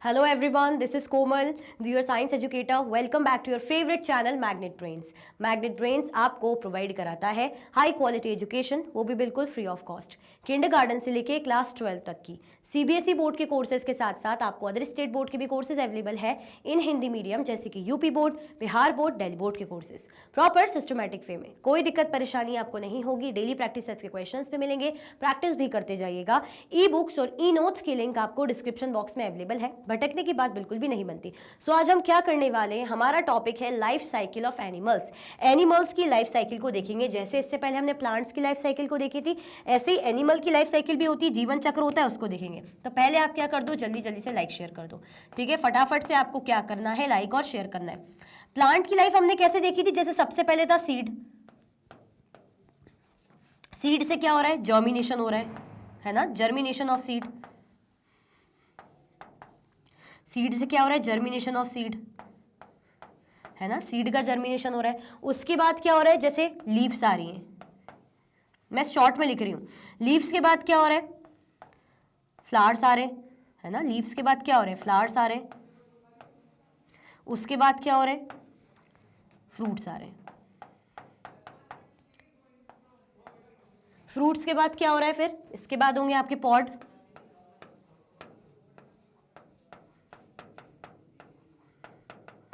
Hello everyone, this is Komal, your science educator. Welcome back to your favorite channel Magnet Brains. Magnet Brains आपको provide कराता है high quality education, वो भी बिल्कुल free of cost. Kindergarten से लेके class 12 तक की सीबीएसई बोर्ड के कोर्सेज के साथ साथ आपको अदर स्टेट बोर्ड के भी कोर्सेज अवेलेबल है इन हिंदी मीडियम, जैसे कि UP board, Bihar board, Delhi board के कोर्सेज प्रॉपर सिस्टमैटिक वे में। कोई दिक्कत परेशानी आपको नहीं होगी। डेली प्रैक्टिस सेट्स के क्वेश्चंस पे मिलेंगे, प्रैक्टिस भी करते जाइएगा। ई बुक्स और ई नोट्स की लिंक आपको डिस्क्रिप्शन बॉक्स में अवेलेबल है, भटकने की बात बिल्कुल भी नहीं बनती। सो आज हम क्या करने वाले हैं, हमारा टॉपिक है life cycle of animals. Animals की लाइफ साइकिल को देखेंगे। जैसे इससे पहले हमने प्लांट्स की लाइफ साइकिल को देखी थी, ऐसे ही एनिमल की लाइफ साइकिल भी होती है, जीवन चक्र होता है, उसको देखेंगे। तो पहले आप क्या कर दो, जल्दी जल्दी से लाइक शेयर कर दो, ठीक है। फटाफट से आपको क्या करना है, लाइक और शेयर करना है। प्लांट की लाइफ हमने कैसे देखी थी, जैसे सबसे पहले था सीड। सीड से क्या हो रहा है, जर्मिनेशन हो रहा है ना, जर्मिनेशन ऑफ सीड। सीड से क्या हो रहा है, जर्मिनेशन ऑफ सीड, है ना, सीड का जर्मिनेशन हो रहा है। उसके बाद क्या हो रहा है, जैसे लीव्स आ रही हैं, मैं शॉर्ट में लिख रही हूं। लीव्स के बाद क्या हो रहा है, फ्लावर्स आ रहे हैं, है ना। लीव्स के बाद क्या हो रहा है, फ्लावर्स आ रहे हैं। उसके बाद क्या हो रहा है, फ्रूट्स आ रहे हैं। फ्रूट्स के बाद क्या हो रहा है, फिर इसके बाद होंगे आपके pod.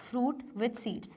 Fruit with seeds,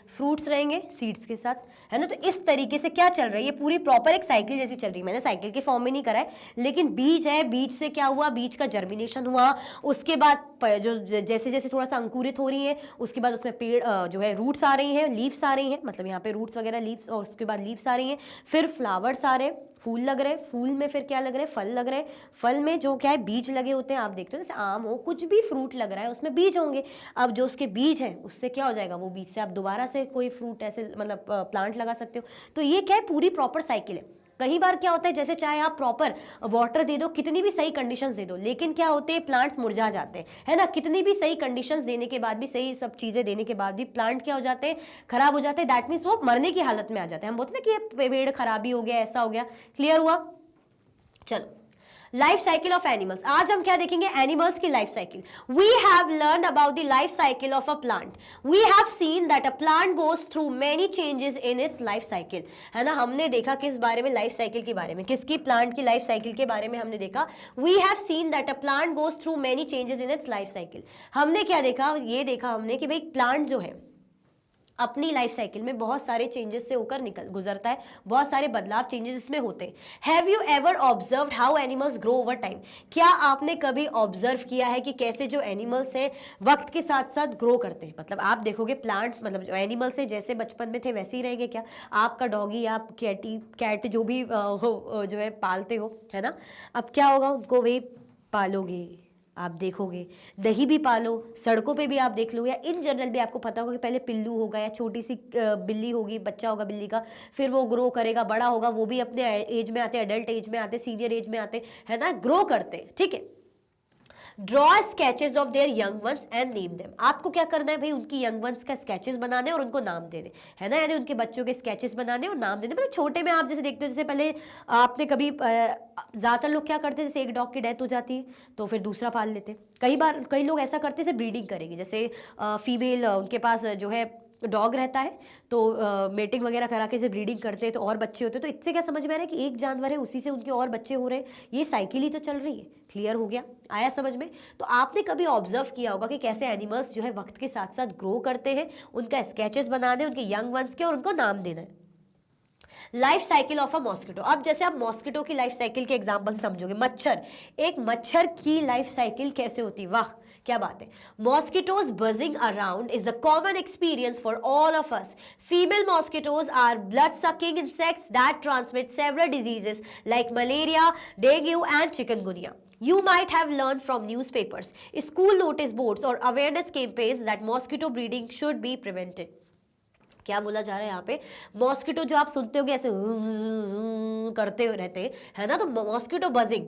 fruits रहेंगे सीड्स के साथ, है ना। तो इस तरीके से क्या चल रहा है, ये पूरी प्रॉपर एक साइकिल जैसी चल रही है। मैंने साइकिल के फॉर्म में नहीं करा है, लेकिन बीज है, बीज से क्या हुआ, बीज का जर्मिनेशन हुआ। उसके बाद जो जैसे जैसे थोड़ा सा अंकुरित हो रही है, उसके बाद उसमें पेड़ जो है रूट्स आ रही हैं, लीव्स आ रही हैं, मतलब यहाँ पे रूट्स वगैरह, लीव्स, और उसके बाद लीव्स आ रही हैं। फिर फ्लावर्स आ रहे हैं, फूल लग रहे हैं, फूल में फिर क्या लग रहा है, फल लग रहे हैं। फल में जो क्या है, बीज लगे होते हैं। आप देखते हो जैसे आम हो, कुछ भी फ्रूट लग रहा है उसमें बीज होंगे। अब जो उसके बीज हैं उससे क्या हो जाएगा, वो बीज से आप दोबारा से कोई फ्रूट ऐसे मतलब प्लांट लगा सकते हो। तो ये क्या है, पूरी प्रॉपर साइकिल है। कई बार क्या होता है, जैसे चाहे आप प्रॉपर वाटर दे दो, कितनी भी सही कंडीशंस दे दो, लेकिन क्या होते हैं, प्लांट्स मुरझा जाते हैं, है ना। कितनी भी सही कंडीशंस देने के बाद भी, सही सब चीजें देने के बाद भी प्लांट क्या हो जाते हैं, खराब हो जाते हैं। दैट मीन्स वो मरने की हालत में आ जाते हैं। हम बोलते हैं कि ये पेड़ खराबी हो गया, ऐसा हो गया। क्लियर हुआ। चलो, लाइफ साइकिल ऑफ एनिमल्स। आज हम क्या देखेंगे, एनिमल्स की life cycle. We have learn about the life cycle of a plant. We have seen that a plant goes through many changes in its life cycle, है ना। हमने देखा किस बारे में, लाइफ साइकिल के बारे में, किसकी, प्लांट की लाइफ साइकिल के बारे में हमने देखा। We have seen that a plant goes through many changes in its life cycle. हमने क्या देखा, ये देखा हमने कि भाई प्लांट जो है अपनी लाइफ साइकिल में बहुत सारे चेंजेस से होकर गुजरता है, बहुत सारे बदलाव, चेंजेस इसमें होते हैं। Have you ever observed how animals grow over time. क्या आपने कभी ऑब्जर्व किया है कि कैसे जो एनिमल्स हैं वक्त के साथ साथ ग्रो करते हैं। मतलब आप देखोगे प्लांट्स, मतलब जो एनिमल्स हैं जैसे बचपन में थे वैसे ही रहेंगे क्या। आपका डॉगी, आप कैट जो भी जो है पालते हो, है ना। अब क्या होगा, उनको भी पालोगे, आप देखोगे, दही भी पालो, सड़कों पे भी आप देख लो, या इन जनरल भी आपको पता होगा कि पहले पिल्लू होगा या छोटी सी बिल्ली होगी, बच्चा होगा बिल्ली का, फिर वो ग्रो करेगा, बड़ा होगा, वो भी अपने एज में आते, एडल्ट एज में आते, सीनियर एज में आते, है ना, ग्रो करते, ठीक है। Draw sketches of their young ones and name them. आपको क्या करना है भाई, उनकी यंग वंस का स्केचेस बनाने और उनको नाम देने, है ना, यानी उनके बच्चों के स्केचेस बनाने और नाम देने। मतलब छोटे में आप जैसे देखते हो, जैसे पहले आपने कभी ज़्यादातर लोग क्या करते हैं, जैसे एक डॉग की डेथ हो जाती है तो फिर दूसरा पाल लेते। कई बार कई लोग ऐसा करते हैं, ब्रीडिंग करेंगे, जैसे फीमेल उनके पास जो है डॉग रहता है, तो मेटिंग वगैरह करा के जब ब्रीडिंग करते हैं तो और बच्चे होते हैं। तो इससे क्या समझ में आ रहा है कि एक जानवर है, उसी से उनके और बच्चे हो रहे हैं, ये साइकिल ही तो चल रही है। क्लियर हो गया, आया समझ में। तो आपने कभी ऑब्जर्व किया होगा कि कैसे एनिमल्स जो है वक्त के साथ साथ ग्रो करते हैं, उनका स्केचेस बनाने, उनके यंग वंस के, और उनको नाम देना है। Life cycle of a mosquito. अब जैसे आप मॉस्किटो की लाइफ साइकिल के एग्जांपल समझोगे, मच्छर, एक मच्छर की लाइफ साइकिल कैसे होती, वाह क्या बात है। Mosquitoes buzzing around is a common experience for all of us. Female mosquitoes are blood sucking insects that transmit several diseases like malaria, dengue and chikungunya. You might have learned from newspapers, school notice boards or awareness campaigns that mosquito breeding should be prevented. क्या बोला जा रहा है यहाँ पे, mosquito जो आप सुनते होगे ऐसे करते रहते हैं, है ना, तो मॉस्किटो बजिंग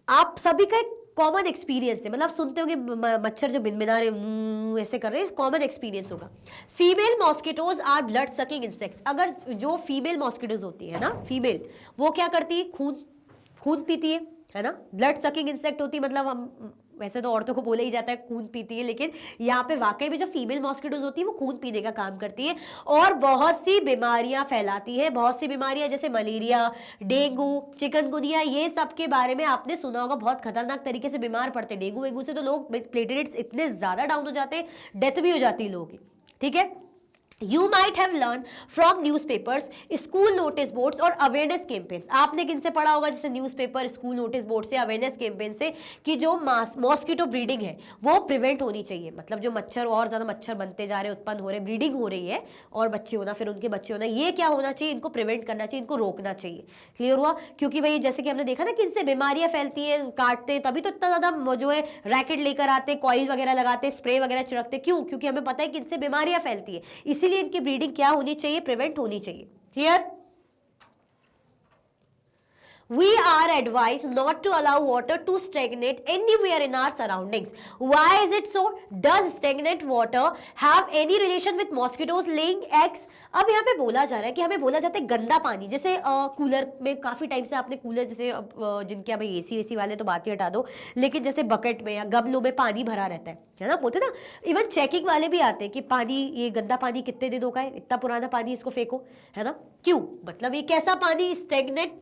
आप सभी का एक कॉमन एक्सपीरियंस है। मतलब सुनते होगे मच्छर जो बिनबिना रहे ऐसे कर रहे हैं, कॉमन एक्सपीरियंस होगा। Female mosquitoes are blood sucking insects. अगर जो फीमेल मॉस्किटोज होती है ना, फीमेल, वो क्या करती है, खून पीती है, है ना। ब्लड सकिंग इंसेक्ट होती है, मतलब हम वैसे तो औरतों को बोला ही जाता है खून पीती है, लेकिन यहाँ पे वाकई में जो फीमेल मॉस्किटोज होती है वो खून पीने का काम करती है और बहुत सी बीमारियां फैलाती है। बहुत सी बीमारियां जैसे मलेरिया, डेंगू, चिकनगुनिया, ये सब के बारे में आपने सुना होगा। बहुत खतरनाक तरीके से बीमार पड़ते हैं। डेंगू वेंगू से तो लोग प्लेटलेट्स इतने ज्यादा डाउन हो जाते हैं, डेथ भी हो जाती है लोगों की। ठीक है, You might have learned from newspapers, school notice boards और अवेयरनेस कैंपेन्स। आपने किनसे पढ़ा होगा, जैसे न्यूज़पेपर, स्कूल नोटिस बोर्ड से, अवेयरनेस कैंपेन से, कि जो मॉस्किटो ब्रीडिंग है वो प्रिवेंट होनी चाहिए। मतलब जो मच्छर और ज़्यादा मच्छर बनते जा रहे हैं, उत्पन्न हो रहे, ब्रीडिंग हो रही है और बच्चे होना, फिर उनके बच्चे होना, ये क्या होना चाहिए, इनको प्रिवेंट करना चाहिए, इनको रोकना चाहिए। क्लियर हुआ? क्योंकि भाई जैसे कि हमने देखा ना कि इनसे बीमारियां फैलती हैं, काटते हैं, तभी तो इतना ज़्यादा जो है रैकेट लेकर आते, कॉइल वगैरह लगाते, स्प्रे वगैरह छिड़कते। क्यों? क्योंकि हमें पता है कि इनसे बीमारियां फैलती है, इसीलिए इनकी ब्रीडिंग क्या होनी चाहिए, प्रिवेंट होनी चाहिए। Clear? We are advised not to allow water to stagnate anywhere in our surroundings. Why is it so? Does stagnant water have any relation with mosquitoes laying eggs? अब यहाँ पे बोला जा रहा है कि हमें बोला जाता है गंदा पानी, जैसे कूलर में काफी टाइम से आपने कूलर, जैसे जिनके अभी एसी वाले तो बात ही हटा दो, लेकिन जैसे बकेट में या गमलों में पानी भरा रहता है ना, बोलते ना। इवन चेकिंग वाले भी आते हैं कि पानी, ये गंदा पानी कितने दिनों का है, इतना पुराना पानी, इसको फेंको, है ना। क्यों? मतलब ये कैसा पानी स्टेगनेट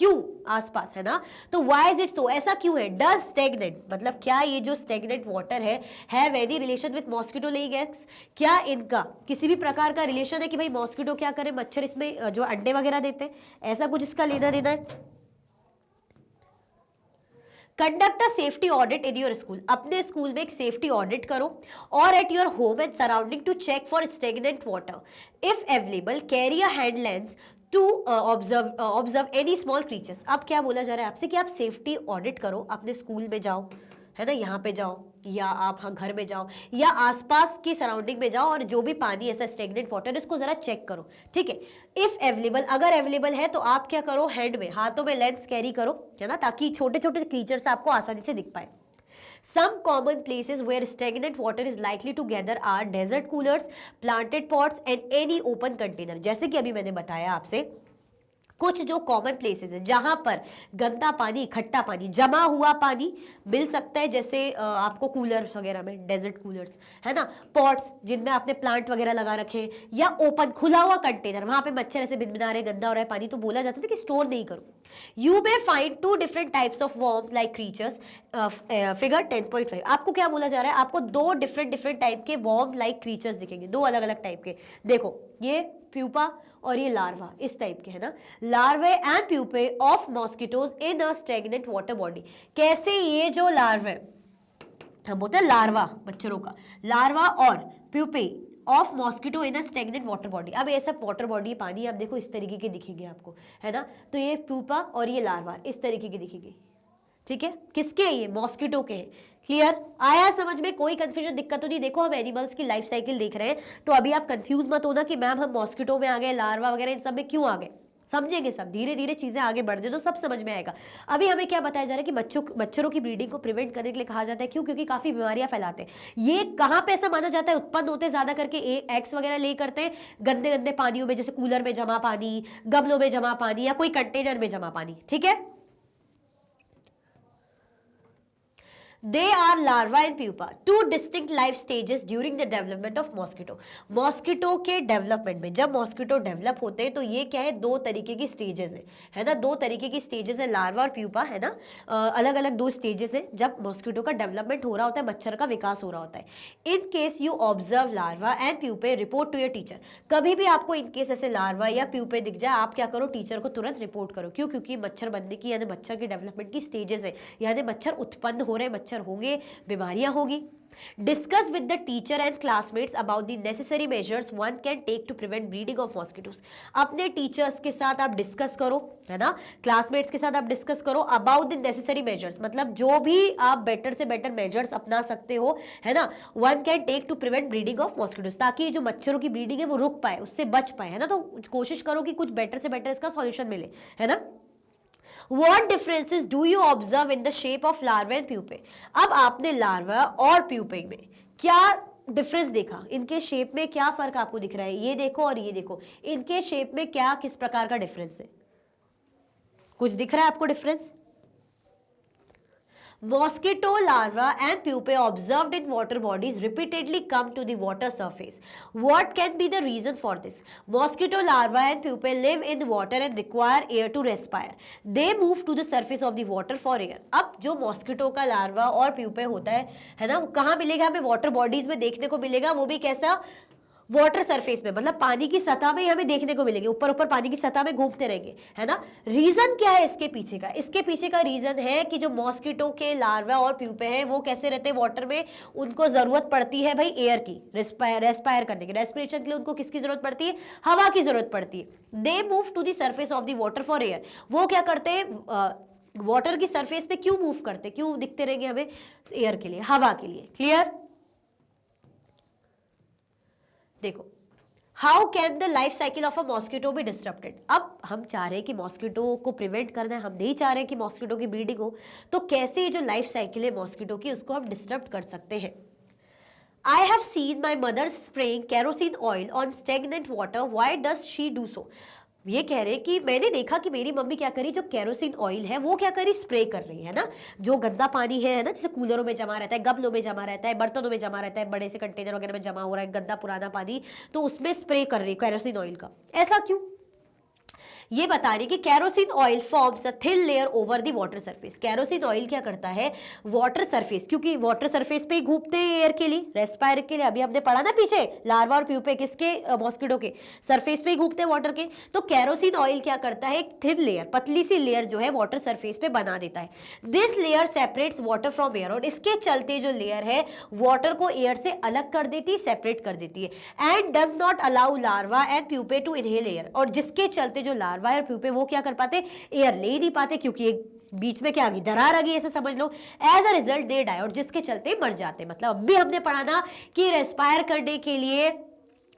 क्यों आसपास, है ना। तो व्हाई इज इट सो, ऐसा क्यों है? डज स्टेगनेट, मतलब क्या ये जो स्टेगनेट वाटर है, have any relation with mosquito laying eggs? क्या इनका किसी भी प्रकार का रिलेशन है कि भाई मॉस्किटो क्या करे, मच्छर इसमें जो अंडे वगैरह देते हैं, ऐसा कुछ इसका लेना देना है? Conduct a safety audit in your school, अपने स्कूल में एक सेफ्टी ऑडिट करो, और at your home and surrounding to check for stagnant water. If available carry a hand lens to observe any small creatures. अब क्या बोला जा रहा है आपसे कि आप सेफ्टी ऑडिट करो, अपने स्कूल में जाओ, है ना, यहाँ पे जाओ, या आप हाँ घर में जाओ, या आसपास की सराउंडिंग में जाओ, और जो भी पानी ऐसा स्टेगनेंट वाटर इसको जरा चेक करो। ठीक है, इफ अवेलेबल, अगर अवेलेबल है तो आप क्या करो, हैंड में, हाथों में लेंस कैरी करो, है ना, ताकि छोटे छोटे क्रीचर्स आपको आसानी से दिख पाए। Some common places where stagnant water is likely to gather are desert coolers, planted pots and any open container। जैसे कि अभी मैंने बताया आपसे, कुछ जो कॉमन प्लेसेस है जहां पर गंदा पानी, इकट्ठा पानी, जमा हुआ पानी मिल सकता है, जैसे आपको कूलर्स वगैरह में, डेजर्ट कूलर्स, है ना, पॉट्स जिनमें आपने प्लांट वगैरह लगा रखे, या ओपन खुला हुआ कंटेनर, वहां पे मच्छर ऐसे भिनभिना रहे, गंदा हो रहा है पानी, तो बोला जाता है कि स्टोर नहीं करो। You may find 2 different types of worm like creatures, figure 10.5। आपको क्या बोला जा रहा है, आपको 2 डिफरेंट टाइप के वॉर्म लाइक क्रीचर्स दिखेंगे, 2 अलग अलग टाइप के। देखो, ये प्यूपा और ये लार्वा, इस टाइप के, है ना। Larvae and pupae of mosquitoes in a stagnant water body. कैसे ये जो लार्वे, हम बोलते हैं लार्वा मच्छरों का, लार्वा और pupae of mosquito in a stagnant water body. अब ये सब वाटर बॉडी, पानी, आप देखो इस तरीके के दिखेंगे आपको, है ना। तो ये प्यूपा और ये लार्वा इस तरीके के दिखेंगे। ठीक है, किसके हैं ये? मॉस्किटो के हैं। क्लियर? आया समझ में? कोई कंफ्यूजन, दिक्कत तो नहीं? देखो हम एनिमल्स की लाइफ साइकिल देख रहे हैं, तो अभी आप कंफ्यूज मत होना कि मैम हम मॉस्किटो में आ गए, लार्वा वगैरह इन सब में क्यों आ गए। समझेंगे सब, धीरे धीरे चीजें आगे बढ़ जाए तो सब समझ में आएगा। अभी हमें क्या बताया जा रहा है कि मच्छरों की ब्रीडिंग को प्रिवेंट करने के लिए कहा जाता है। क्यों? क्योंकि काफी बीमारियां फैलाते हैं। ये कहाँ पे ऐसा माना जाता है उत्पन्न होते ज्यादा करके, एग्स वगैरह ले करते हैं गंदे गंदे पानियों में, जैसे कूलर में जमा पानी, गमलों में जमा पानी, या कोई कंटेनर में जमा पानी। ठीक है, They are larva and pupa, 2 distinct life stages during the development of mosquito। Mosquito के डेवलपमेंट में, जब मॉस्किटो डेवलप होते हैं तो ये क्या है, 2 तरीके की स्टेजेस है ना, 2 तरीके की स्टेजेस है, लार्वा और प्यूपा, है ना। अलग अलग 2 स्टेजेस है जब मॉस्किटो का डेवलपमेंट हो रहा होता है, मच्छर का विकास हो रहा होता है। In case you observe larva and pupae, report to your teacher. कभी भी आपको इन केस ऐसे लार्वा या प्यूपे दिख जाए, आप क्या करो, टीचर को तुरंत रिपोर्ट करो। क्यों? क्योंकि मच्छर बनने की, यानी मच्छर के डेवलपमेंट की स्टेजेस है, यानी मच्छर उत्पन्न हो रहे, मच्छर होंगे, बीमारियां होगी। Discuss with the teacher and classmates about the necessary measures one can take to prevent breeding of mosquitoes. अपने टीचर्स के साथ आप डिस्कस करो, है ना, क्लासमेट्स के साथ आप डिस्कस करो अबाउट द नेसेसरी मेजर्स, मतलब जो भी आप बेटर से बेटर मेजर्स अपना सकते हो, है ना, one can take to prevent breeding of mosquitoes, ताकि जो मच्छरों की ब्रीडिंग है वो रुक पाए, उससे बच पाए, है ना। तो कोशिश करो कि कुछ बेटर से बेटर इसका सॉल्यूशन मिले, है ना। What differences do you observe in the shape of larvae and pupae? अब आपने लार्वा और प्यूपे में क्या डिफरेंस देखा, इनके शेप में क्या फर्क आपको दिख रहा है, ये देखो और ये देखो, इनके शेप में क्या किस प्रकार का डिफरेंस है, कुछ दिख रहा है आपको difference? Mosquito larvae and pupae observed in water bodies repeatedly come to the water surface. What can be the reason for this? Mosquito larvae and pupae live in water and require air to respire. They move to the surface of the water for air. अब जो mosquito का larva और प्यूपे होता है ना, वो कहाँ मिलेगा हमें? वाटर बॉडीज में देखने को मिलेगा, वो भी कैसा? वाटर सरफेस में, मतलब पानी की सतह में हमें देखने को मिलेंगे, ऊपर ऊपर पानी की सतह में घूमते रहेंगे, है ना। रीजन क्या है इसके पीछे का? इसके पीछे का रीजन है कि जो मॉस्किटो के लार्वा और प्यूपे हैं वो कैसे रहते हैं वाटर में, उनको जरूरत पड़ती है भाई एयर की, रेस्पायर करने की, रेस्पिरेशन के लिए उनको किसकी जरूरत पड़ती है? हवा की जरूरत पड़ती है। They move to the surface of the water for air. वो क्या करते हैं? वाटर की सरफेस पे क्यों मूव करते, क्यों दिखते रहेंगे हमें? एयर के लिए, हवा के लिए। क्लियर? देखो, how can the life cycle of a mosquito be disturbed? अब हम चाह रहे हैं कि मॉस्किटो को प्रिवेंट करना है, हम नहीं चाह रहे हैं कि मॉस्किटो की ब्रीडिंग हो, तो कैसे ये जो लाइफ साइकिल है मॉस्किटो की उसको हम डिस्टर्ब कर सकते हैं। I have seen my mother spraying kerosene oil on stagnant water. Why does she do so? ये कह रहे हैं कि मैंने देखा कि मेरी मम्मी क्या करी, जो केरोसिन ऑयल है वो क्या करी, स्प्रे कर रही है ना। जो गंदा पानी है ना, जैसे कूलरों में जमा रहता है, गमलों में जमा रहता है, बर्तनों में जमा रहता है, बड़े से कंटेनर वगैरह में जमा हो रहा है गंदा पुराना पानी, तो उसमें स्प्रे कर रही है केरोसिन ऑयल का। ऐसा क्यों? ये बता रही कि kerosene oil forms a thin layer over the water surface. Kerosene oil क्या करता है? वाटर सरफेस, क्योंकि वाटर सरफेस पे ही घूमते हैं एयर के लिए, रेस्पायर के लिए। अभी हमने पढ़ा ना पीछे, लार्वा और प्यूपे किसके? मॉस्किटो के सरफेस पे ही घूमते हैं वाटर के। तो कैरोसिन ऑयल क्या करता है? एक थिन लेयर, पतली सी लेयर जो है वाटर सरफेस पे बना देता है। This layer separates water from air, और इसके चलते जो लेयर है वाटर को एयर से अलग कर देती है, सेपरेट कर देती है। And does not allow larva and pupae to inhale air, और जिसके चलते जो लार्वा और प्यूपे वो क्या कर पाते? एयर ले नहीं पाते, क्योंकि एक बीच में क्या आ गई? दरार आ गई, ऐसे समझ लो। As a result they die, और जिसके चलते मर जाते। मतलब अब भी हमने पढ़ा ना कि रेस्पायर करने के लिए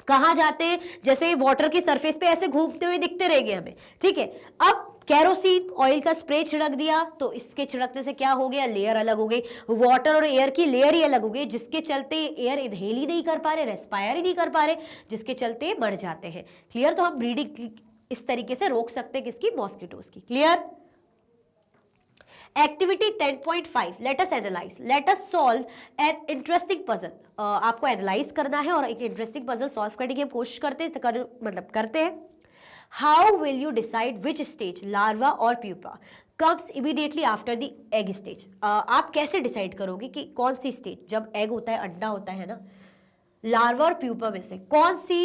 कहां जाते हैं? जैसे वाटर की सरफेस पे ऐसे घूमते हुए दिखते रहेंगे हमें, ठीक है। अब कैरोसिन ऑयल का स्प्रे छिड़क दिया, तो इसके छिड़कने से क्या हो गया? लेयर अलग हो गई, वाटर और एयर की लेयर ही अलग हो गई, जिसके चलते एयर इनहेल ही नहीं कर पा रहे, रेस्पायर ही नहीं कर पा रहे, जिसके चलते मर जाते हैं। क्लियर? तो हम ब्रीडिंग इस तरीके से रोक सकते हैं किसकी? मॉस्किटोज की। Clear? Activity 10.5, let us analyse, let us solve an interesting puzzle. आपको एनालाइज करना है और एक इंटरेस्टिंग पजल सॉल्व करने की हम कोशिश करते हैं, करते हैं। How will you decide which stage, larva और pupa, comes immediately after the egg stage? आप कैसे डिसाइड करोगे कि कौन सी स्टेज, जब एग होता है, अंडा होता है ना, लार्वा और प्यूपा में से कौन सी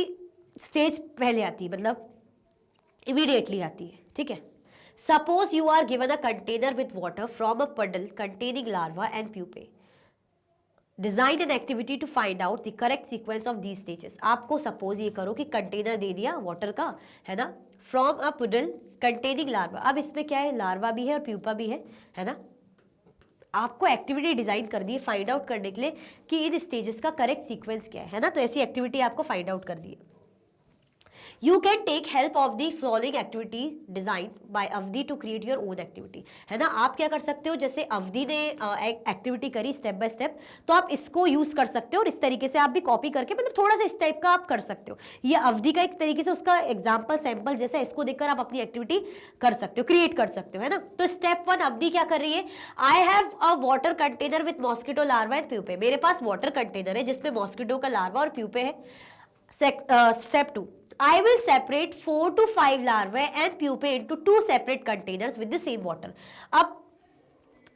स्टेज पहले आती है, मतलब इमीडिएटली आती है, ठीक है। Suppose you are given a container with water from a puddle containing larva and pupae. Design an activity to find out the correct sequence of these stages. आपको सपोज ये करो कि कंटेनर दे दिया वाटर का, है ना, from a poodle containing larva. अब इसमें क्या है? लार्वा भी है और प्यूपा भी है ना। आपको एक्टिविटी डिजाइन कर दी है फाइंड आउट करने के लिए कि इन स्टेजेस का करेक्ट सीक्वेंस क्या है ना। तो ऐसी एक्टिविटी आपको फाइंड आउट कर दी है। You can take help of the following activity designed by अवधि to create your own activity, है ना। आप क्या कर सकते हो? जैसे अवधि ने एक्टिविटी करी स्टेप बाय स्टेप, तो आप इसको यूज कर सकते हो और इस तरीके से आप भी कॉपी करके, मतलब थोड़ा सा इस टाइप का आप कर सकते हो। ये अवधि का एक तरीके से उसका एग्जाम्पल सैंपल जैसा, इसको देखकर आप अपनी एक्टिविटी कर सकते हो, क्रिएट कर सकते हो, है ना। तो स्टेप 1 अवधि क्या कर रही है? I have a water container with mosquito larva and pupae. मेरे पास वाटर कंटेनर है जिसमें मॉस्किटो का लार्वा और प्यूपे है। Step 2, I will separate 4 to 5 larvae and pupae into 2 separate containers with the same water. अब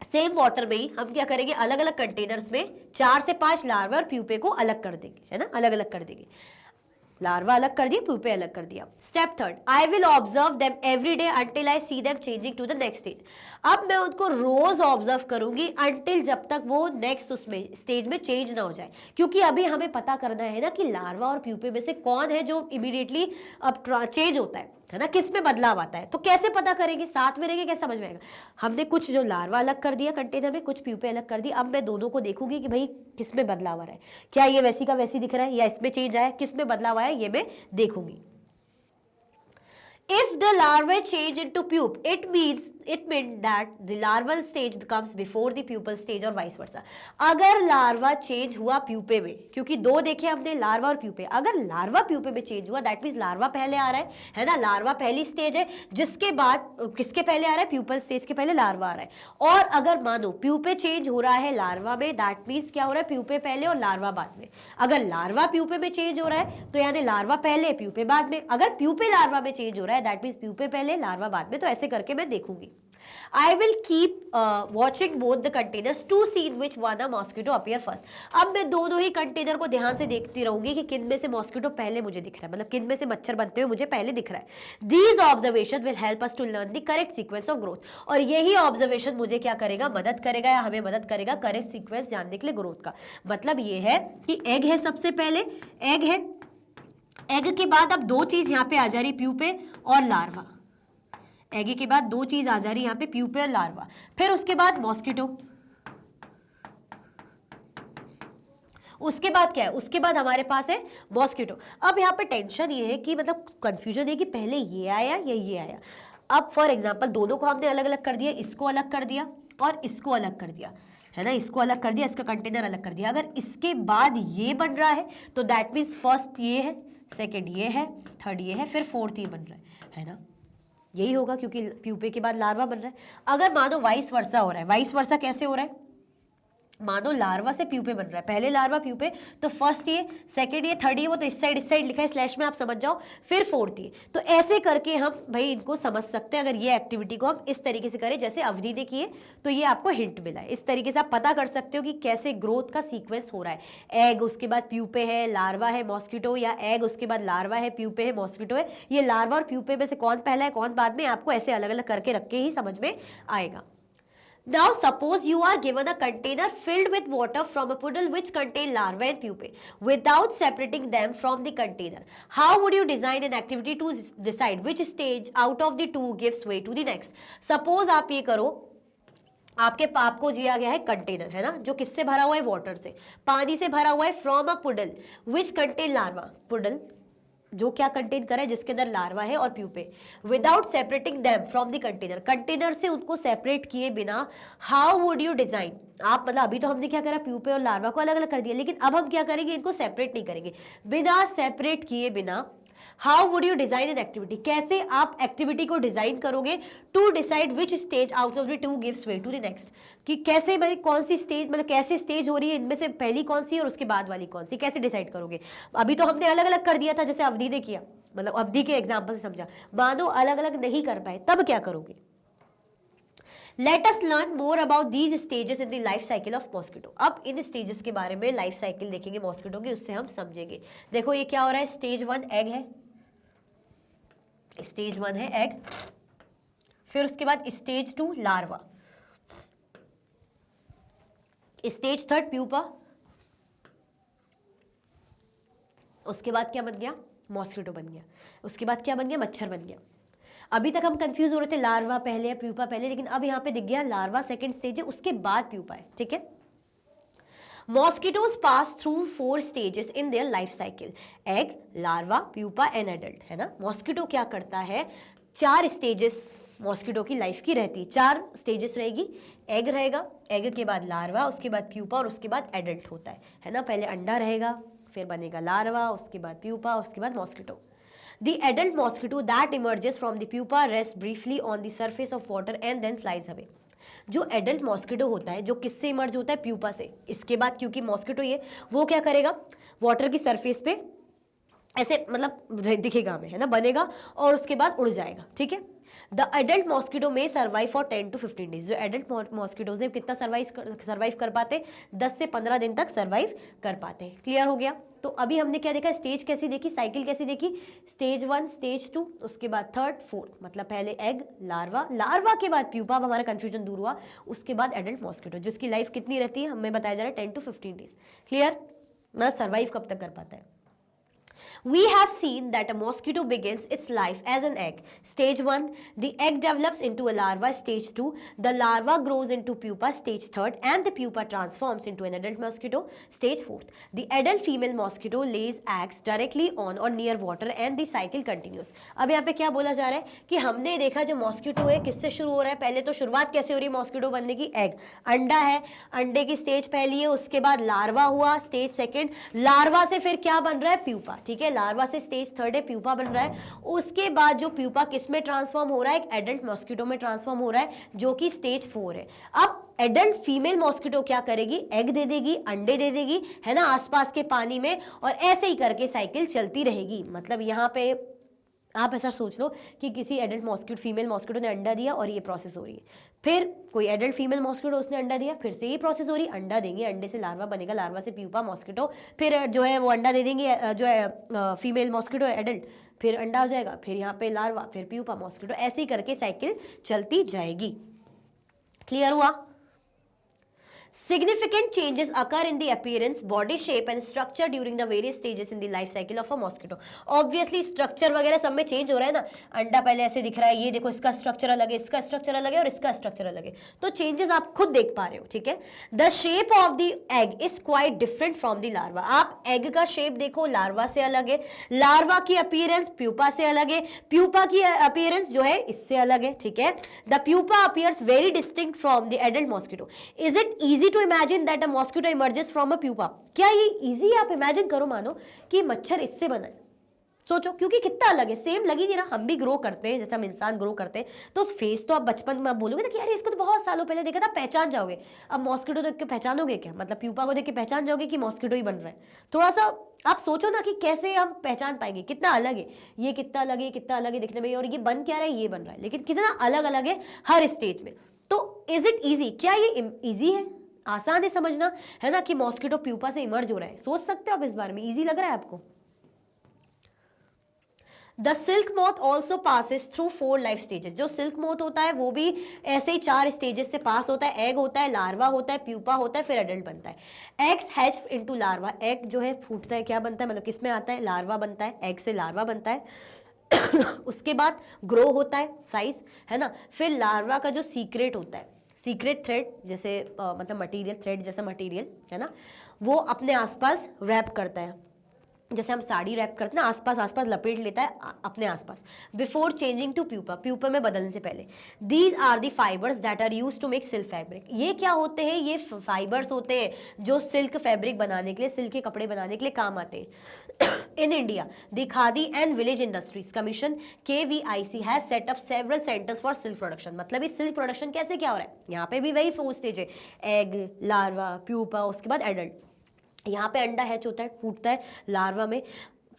सेम वाटर में ही हम क्या करेंगे? अलग अलग कंटेनर्स में 4 से 5 लार्वा और प्यूपे को अलग कर देंगे, है ना, अलग अलग कर देंगे। लार्वा अलग कर दिया, प्यूपे अलग कर दिया। Step 3, I will observe them every day until I see them changing to the next stage. अब मैं उनको रोज ऑब्जर्व करूंगी अंटिल जब तक वो नेक्स्ट उसमें स्टेज में चेंज ना हो जाए, क्योंकि अभी हमें पता करना है ना कि लार्वा और प्यूपे में से कौन है जो इमीडिएटली अब चेंज होता है ना, किस में बदलाव आता है। तो कैसे पता करेंगे? साथ में रहेंगे, कैसे समझ में आएगा? हमने कुछ जो लार्वा अलग कर दिया कंटेनर में, कुछ प्यूपे अलग कर दी। अब मैं दोनों को देखूंगी कि भाई किस में बदलाव आ रहा है, क्या ये वैसी का वैसी दिख रहा है या इसमें चेंज आया, किस में बदलाव आया, ये मैं देखूंगी। If the larvae change into pupa, it means that the larval stage becomes before the pupal stage और vice versa. अगर लार्वा चेंज हुआ प्यूपे में, क्योंकि दो देखे हमने लार्वा और प्यूपे, अगर लार्वा प्यूपे में चेंज हुआ दैट मीन्स लार्वा पहले आ रहा है ना, लार्वा पहली स्टेज है, जिसके बाद किसके पहले आ रहा है, प्यूपल स्टेज के पहले लार्वा आ रहा है। और अगर मानो प्यूपे चेंज हो रहा है लार्वा में, दैट मीन्स क्या हो रहा है, प्यूपे पहले और लार्वा बाद में। अगर लार्वा प्यूपे में चेंज हो रहा है तो यानी लार्वा पहले प्यूपे बाद में, अगर प्यूपे लार्वा में चेंज हो रहा है दैट मीन्स प्यूपे पहले लार्वा बाद में। तो ऐसे करके मैं देखूंगी। I will keep watching both the containers to see in which one a mosquito appear first. अब मैं दोनों ही कंटेनर को ध्यान से देखती रहूंगी कि किन में से मॉस्किटो पहले मुझे दिख रहा है, मतलब किन में से मच्छर बनते हुए मुझे पहले दिख रहा है। These observations will help us to learn the correct sequence of growth. और यही ऑब्जर्वेशन मुझे क्या करेगा, मदद करेगा या हमें मदद करेगा करेक्ट सीक्वेंस जानने के लिए ग्रोथ का। मतलब ये है कि एग है, सबसे पहले एग है, एग के बाद अब दो चीज यहाँ पे आ जा रही, प्यूपे और लार्वा। एग के बाद दो चीज आ जा रही यहाँ पे, प्यूपे और लार्वा। फिर उसके बाद मॉस्किटो, उसके बाद क्या है, उसके बाद हमारे पास है मॉस्किटो। अब यहाँ पे टेंशन ये है कि मतलब कंफ्यूजन है कि पहले ये आया या ये आया। अब फॉर एग्जांपल दोनों को हमने अलग अलग कर दिया, इसको अलग कर दिया और इसको अलग कर दिया, है ना, इसको अलग कर दिया, इसका कंटेनर अलग कर दिया। अगर इसके बाद ये बन रहा है तो दैट मीन्स फर्स्ट ये है, सेकेंड ये है, थर्ड ये है, फिर फोर्थ ये बन रहा है ना, यही होगा क्योंकि प्यूपे के बाद लार्वा बन रहा है। अगर मानो वाइस वर्सा हो रहा है, वाइस वर्सा कैसे हो रहा है, मानो लार्वा से प्यूपे बन रहा है, पहले लार्वा प्यूपे, तो फर्स्ट ये, सेकंड ये, थर्ड ये, वो तो इस साइड लिखा है स्लैश में, आप समझ जाओ, फिर फोर्थ ये। तो ऐसे करके हम भाई इनको समझ सकते हैं। अगर ये एक्टिविटी को हम इस तरीके से करें जैसे अवधि ने किए तो ये आपको हिंट मिला है। इस तरीके से आप पता कर सकते हो कि कैसे ग्रोथ का सीक्वेंस हो रहा है। एग, उसके बाद प्यूपे है, लार्वा है, मॉस्किटो, या एग उसके बाद लार्वा है, प्यूपे है, मॉस्किटो है। ये लार्वा और प्यूपे में से कौन पहला है कौन बाद में, आपको ऐसे अलग अलग करके रख के ही समझ में आएगा। Now suppose you are given a container filled with water from a puddle which contain larvae and pupae without separating them from the container. How would you design an activity to decide which stage out of the two gives way to the next? Suppose आप ये करो, आपको दिया गया है container, है ना, जो किससे भरा हुआ है, वाटर से, पानी से भरा हुआ है, from a puddle which contain larva, puddle जो क्या कंटेन करे, जिसके अंदर लार्वा है और pupae, without separating them from the container, container से उनको सेपरेट किए बिना। हाउ वुड यू डिजाइन, आप मतलब अभी तो हमने क्या करा, प्यूपे और लार्वा को अलग अलग कर दिया, लेकिन अब हम क्या करेंगे, इनको सेपरेट नहीं करेंगे, बिना सेपरेट किए बिना। How would you design an activity, कैसे आप एक्टिविटी को डिजाइन करोगे to decide which stage out of the two gives way to the next, कि कैसे मतलब कौन सी स्टेज, मतलब कैसे स्टेज हो रही है, इनमें से पहली कौन सी और उसके बाद वाली कौन सी, कैसे डिसाइड करोगे। अभी तो हमने अलग अलग कर दिया था, जैसे अवधि ने किया, मतलब अवधि के एग्जाम्पल से समझा। मानो अलग अलग नहीं कर पाए, तब क्या करोगे। Let us learn more about these stages in the life cycle of mosquito. अब इन स्टेजेस के बारे में लाइफ साइकिल देखेंगे मॉस्किटो की, उससे हम समझेंगे। देखो ये क्या हो रहा है, स्टेज 1 एग है, स्टेज 1 है एग, फिर उसके बाद स्टेज 2 लार्वा, स्टेज 3 प्यूपा, उसके बाद क्या बन गया, मॉस्किटो बन गया, उसके बाद क्या बन गया, मच्छर बन गया। अभी तक हम कंफ्यूज हो रहे थे, लार्वा पहले या प्यूपा पहले, लेकिन अब यहाँ पे दिख गया लार्वा सेकंड स्टेज है, उसके बाद प्यूपा है, ठीक है। Mosquitoes pass through 4 stages in their life cycle, egg, larva, pupa and adult, है ना। मॉस्किटो क्या करता है, 4 स्टेजेस मॉस्किटो की लाइफ की रहती है, 4 स्टेजेस रहेगी। एग रहेगा, एग के बाद लार्वा, उसके बाद प्यूपा और उसके बाद एडल्ट होता है ना। पहले अंडा रहेगा, फिर बनेगा लार्वा, उसके बाद प्यूपा, उसके बाद mosquito. The adult mosquito that emerges from the pupa rests briefly on the surface of water and then flies away. जो एडल्ट मॉस्किटो होता है, जो किससे इमर्ज होता है, प्यूपा से। इसके बाद क्योंकि मॉस्किटो ये, वो क्या करेगा, वाटर की सरफेस पे ऐसे मतलब दिखेगा हमें, है ना, बनेगा और उसके बाद उड़ जाएगा, ठीक है। द एडल्ट मॉस्किटो में सर्वाइव फॉर 10 to 15 डेज। जो एडल्ट मॉस्किटोज है कितना सर्वाइव कर पाते, 10 से 15 दिन तक सर्वाइव कर पाते हैं। क्लियर हो गया। तो अभी हमने क्या देखा, स्टेज कैसी देखी, साइकिल कैसी देखी, स्टेज 1, स्टेज 2, उसके बाद 3rd, 4th, मतलब पहले एग, लार्वा, लार्वा के बाद प्यूपा, अब हमारा कंफ्यूजन दूर हुआ, उसके बाद एडल्ट मॉस्किटो, जिसकी लाइफ कितनी रहती है, हमें बताया जा रहा है 10 to 15 डेज। क्लियर, मतलब सर्वाइव कब तक कर पाता है। We have seen that a mosquito begins its life as an egg. Stage 1, the egg develops into a larva. Stage 2, the larva grows into pupa. Stage 3, and the pupa transforms into an adult mosquito. Stage 4, the adult female mosquito lays eggs directly on or near water and the cycle continues. अब यहाँ पे क्या बोला जा रहा है कि हमने देखा जो मॉस्किटो है किससे शुरू हो रहा है, पहले तो शुरुआत कैसे हो रही है मॉस्किटो बनने की, एग, अंडा है, अंडे की स्टेज पहली है, उसके बाद लार्वा हुआ, स्टेज सेकंड, लार्वा से फिर क्या बन रहा है, प्यूपा, ठीक है, लार्वा से स्टेज थर्ड है, प्यूपा बन रहा है, उसके बाद जो प्यूपा किस में ट्रांसफॉर्म हो रहा है, एक एडल्ट मॉस्किटो में ट्रांसफॉर्म हो रहा है जो कि स्टेज 4 है। अब एडल्ट फीमेल मॉस्किटो क्या करेगी, एग दे देगी, अंडे दे देगी, है ना, आसपास के पानी में, और ऐसे ही करके साइकिल चलती रहेगी। मतलब यहाँ पे आप ऐसा सोच लो कि किसी एडल्ट मॉस्किटो, फीमेल मॉस्किटो ने अंडा दिया और ये प्रोसेस हो रही है, फिर कोई एडल्ट फीमेल मॉस्किटो उसने अंडा दिया, फिर से ये प्रोसेस हो रही है, अंडा देंगे, अंडे से लार्वा बनेगा, लार्वा से प्यूपा मॉस्किटो, फिर जो है वो अंडा दे देंगे, जो है फीमेल मॉस्किटो एडल्ट, फिर अंडा हो जाएगा, फिर यहाँ पे लार्वा, फिर प्यूपा मॉस्किटो, ऐसे ही करके साइकिल चलती जाएगी। क्लियर हुआ? Significant changes occur in the appearance, body shape and structure during the various stages in the life cycle of a mosquito. Obviously structure वगैरह सब में change हो रहा है ना, अंडा पहले ऐसे दिख रहा है, ये देखो इसका स्ट्रक्चर अलग है, इसका स्ट्रक्चर अलग है और इसका स्ट्रक्चर अलग है, तो चेंजेस आप खुद देख पा रहे हो, ठीक है। The shape of the egg is quite different from the larva. आप egg का shape देखो, लार्वा से अलग है, लार्वा की अपीयरेंस प्यूपा से अलग है, प्यूपा की अपीयरेंस जो है इससे अलग है, ठीक है। The pupa appears very distinct from the adult mosquito. Is it easy to imagine that a mosquito emerges from a pupa? क्या ये इजी है? आप इमेजिन करो, मानो कि मच्छर इससे बना है, सोचो, क्योंकि कितना अलग है, सेम लग ही नहीं रहा। हम भी ग्रो करते हैं जैसे हम इंसान ग्रो करते हैं, तो फेस तो आप बचपन में आप बोलोगे ना कि यार इसको तो बहुत सालों पहले देखा था, पहचान जाओगे। अब मॉस्किटो देख के पहचानोगे क्या? मतलब प्यूपा को देख के पहचान जाओगे कि मॉस्किटो ही बन रहा है? थोड़ा सा आप सोचो ना कि कैसे हम पहचान पाएंगे, कितना अलग है ये, कितना अलग है, कितना अलग है दिखने में, और ये बन क्या रहा है, ये बन रहा है, लेकिन कितना अलग अलग है हर स्टेज में। तो इज इट ईजी? क्या ये ईजी है, आसान है समझना, है ना, कि मॉस्किटो प्यूपा से इमर्ज हो रहा है? सोच सकते हो आप इस बारे में? इजी लग रहा है आपको? The silk moth also passes through 4 life stages. जो सिल्क मोथ होता है वो भी ऐसे ही 4 स्टेजेस से पास होता है। एग होता है, लार्वा होता है, प्यूपा होता है, फिर एडल्ट बनता है। Eggs hatch into larva. Egg जो है फूटता है, क्या बनता है, मतलब किस में आता है, लार्वा बनता है, एग से लार्वा बनता है उसके बाद ग्रो होता है, साइज, है ना, फिर लार्वा का जो सीक्रेट होता है, सीक्रेट थ्रेड जैसे मतलब मटेरियल, थ्रेड जैसा मटेरियल, है ना, वो अपने आसपास रैप करता है, जैसे हम साड़ी रैप करते हैं ना, आसपास आसपास लपेट लेता है अपने आसपास, before changing to pupa, pupa में बदलने से पहले। These are the fibres that are used to make silk fabric. ये क्या होते हैं, ये फाइबर्स होते हैं जो सिल्क फैब्रिक बनाने के लिए, सिल्क के कपड़े बनाने के लिए काम आते हैं। In India the khadi and village industries commission KVIC has set up several centres for silk production. मतलब इस सिल्क प्रोडक्शन कैसे क्या हो रहा है, यहाँ पे भी वही 4 स्टेज है, एग, लार्वा, प्यूपा, उसके बाद एडल्ट। यहाँ पे अंडा हैच होता है, फूटता है लार्वा में,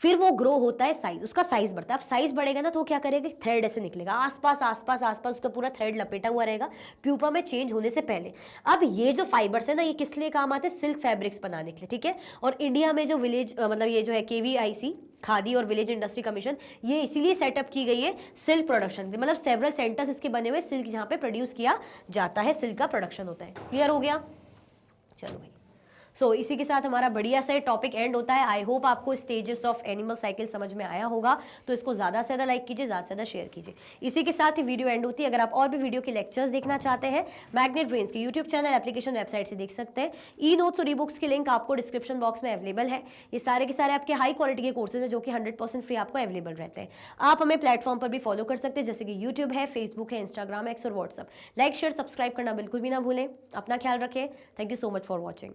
फिर वो ग्रो होता है, साइज, उसका साइज बढ़ता है। अब साइज बढ़ेगा ना तो क्या करेगा, थ्रेड ऐसे निकलेगा, आसपास आसपास आसपास उसका पूरा थ्रेड लपेटा हुआ रहेगा प्यूपा में चेंज होने से पहले। अब ये जो फाइबर्स है ना, ये किस लिए काम आते हैं, सिल्क फैब्रिक्स बनाने के लिए, ठीक है। और इंडिया में जो विलेज मतलब ये जो है KVIC, खादी और विलेज इंडस्ट्री कमीशन, ये इसीलिए सेटअप की गई है सिल्क प्रोडक्शन के, मतलब सेवरल सेंटर्स इसके बने हुए, सिल्क जहाँ पे प्रोड्यूस किया जाता है, सिल्क का प्रोडक्शन होता है। क्लियर हो गया? चलो भाई, इसी के साथ हमारा बढ़िया से टॉपिक एंड होता है। आई होप आपको स्टेजेस ऑफ एनिमल साइकिल समझ में आया होगा, तो इसको ज़्यादा से ज़्यादा लाइक कीजिए, ज़्यादा से ज़्यादा शेयर कीजिए। इसी के साथ ही वीडियो एंड होती है। अगर आप और भी वीडियो के लेक्चर्स देखना चाहते हैं, मैग्नेट ब्रेन्स के यूट्यूब चैनल, एप्लीकेशन, वेबसाइट से देख सकते हैं। ई नोट्स और ई बुक्स की लिंक आपको डिस्क्रिप्शन बॉक्स में अवेलेबल है। ये सारे के सारे आपके हाई क्वालिटी के कोर्सेज हैं जो कि 100% फ्री आपको अवेलेबल रहते हैं। आप हमें प्लेटफॉर्म पर भी फॉलो कर सकते हैं, जैसे कि यूट्यूब है, फेसबुक है, इंस्टाग्राम, एक्स और व्हाट्सअप। लाइक, शेयर, सब्सक्राइब करना बिल्कुल भी ना भूलें। अपना ख्याल रखें। Thank you so much for watching.